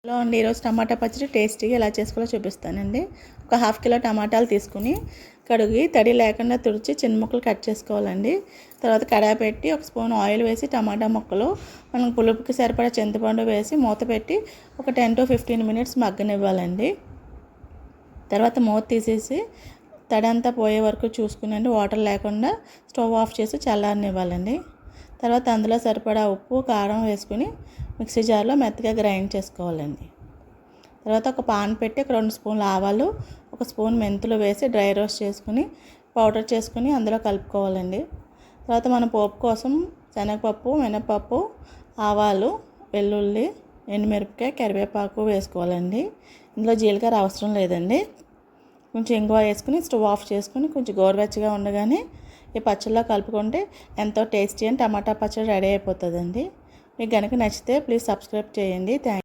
Hello అండి, ఈరోజు టమాటా పచ్చడి టేస్టీగా ఎలా చేసుకోవాలో చూపిస్తానండి. ఒక హాఫ్ కిలో టమాటాలు తీసుకుని కడిగి తడి లేకుండా తుడిచి చిన్న ముక్కలు కట్ చేసుకోవాలండి. తర్వాత కడాయి పెట్టి ఒక స్పూన్ ఆయిల్ వేసి టమాటా ముక్కలు మనం పులుపుకి సరిపడా చింతపండు వేసి మూత పెట్టి ఒక 10 to 15 మినిట్స్ మగ్గనివ్వాలండి. తర్వాత మూత తీసేసి తడి అంతా పోయే వరకు చూసుకునండి, వాటర్ లేకుండా స్టవ్ ఆఫ్ చేసి చల్లారనివ్వాలండి. తర్వాత అందులో సరిపడా ఉప్పు కారం వేసుకుని మిక్సీ జార్లో మెత్తగా గ్రైండ్ చేసుకోవాలండి. తర్వాత ఒక పాన్ పెట్టి ఒక 2 స్పూన్ల ఆవాలు, 1 స్పూన్ మెంతులు వేసి డ్రై రోస్ట్ చేసుకుని పౌడర్ చేసుకుని అందులో కలుపుకోవాలండి. తర్వాత మన పోపు కోసం శనగపప్పు, మినపప్పు, ఆవాలు, వెల్లుల్లి, ఎండుమిరపకాయ, కరివేపాకు వేసుకోవాలండి. ఇందులో జీలకర్ర అవసరం లేదండి. కొంచెం ఇంగువ వేసుకుని స్టవ్ ఆఫ్ చేసుకుని కొంచెం గోరువెచ్చగా ఉండగానే ఈ పచ్చడిలో కలుపుకుంటే ఎంతో టేస్టీ అని టమాటా పచ్చడి రెడీ అయిపోతుందండి. మీకు కనుక నచ్చితే ప్లీజ్ సబ్స్క్రైబ్ చేయండి. థ్యాంక్